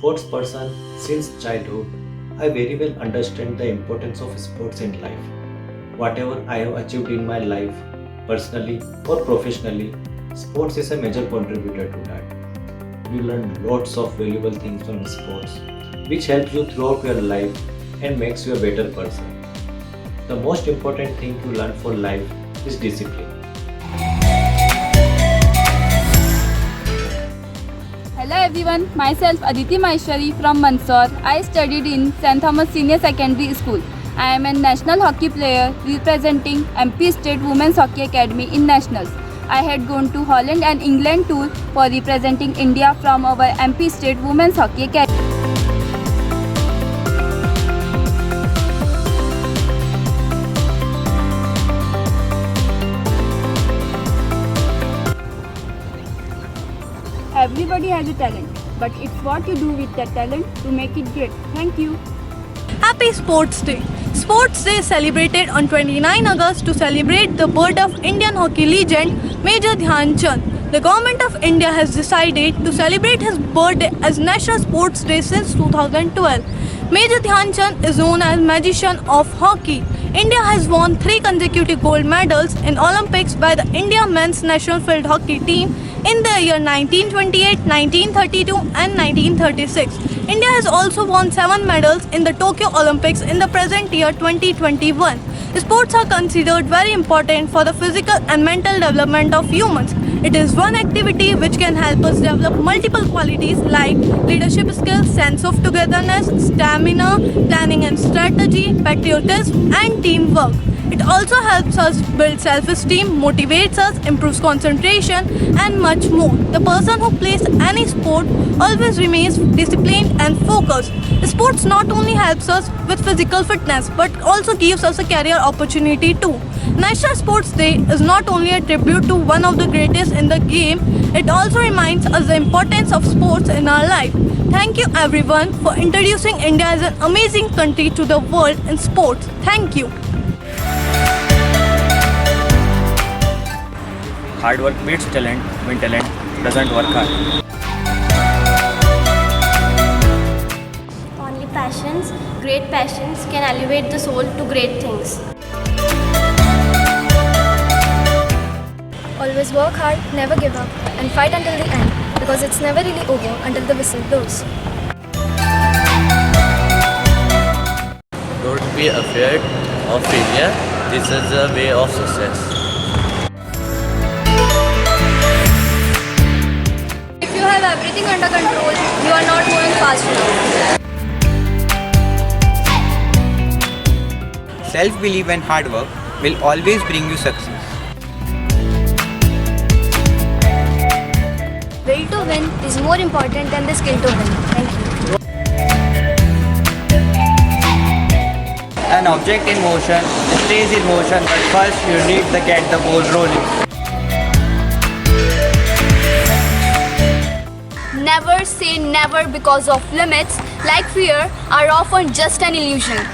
sports person since childhood, I very well understand the importance of sports in life. Whatever I have achieved in my life, personally or professionally, sports is a major contributor to that. You learn lots of valuable things from sports, which helps you throughout your life and makes you a better person. The most important thing to learn for life is discipline. Hello everyone, myself Aditi Maheshwari from Mandsaur. I studied in St. Thomas Senior Secondary School. I am a national hockey player representing MP State Women's Hockey Academy in Nationals. I had gone to Holland and England tour for representing India from our MP State Women's Hockey Academy. Everybody has a talent, but it's what you do with that talent to make it great. Thank you. Happy Sports Day! Sports Day is celebrated on 29 August to celebrate the birth of Indian hockey legend Major Dhyan Chand. The Government of India has decided to celebrate his birthday as National Sports Day since 2012. Major Dhyan Chand is known as Magician of Hockey. India has won 3 consecutive gold medals in Olympics by the India men's national field hockey team in the year 1928, 1932 and 1936. India has also won 7 medals in the Tokyo Olympics in the present year 2021. Sports are considered very important for the physical and mental development of humans. It is one activity which can help us develop multiple qualities like leadership skills, sense of togetherness, stamina, planning and strategy, patriotism and teamwork. It also helps us build self-esteem, motivates us, improves concentration and much more. The person who plays any sport always remains disciplined and focused. Sports not only helps us with physical fitness but also gives us a career opportunity too. National Sports Day is not only a tribute to one of the greatest in the game, it also reminds us the importance of sports in our life. Thank you everyone for introducing India as an amazing country to the world in sports. Thank you. Hard work beats talent when talent doesn't work hard. Only passions, great passions can elevate the soul to great things. Always work hard, never give up, and fight until the end, because it's never really over until the whistle blows. Don't be afraid of failure. This is the way of success. If you have everything under control, you are not moving fast enough. Self-belief and hard work will always bring you success. Will to win is more important than the skill to win. Thank you. An object in motion stays in motion, but first you need to get the ball rolling. Never say never because of limits, like fear, are often just an illusion.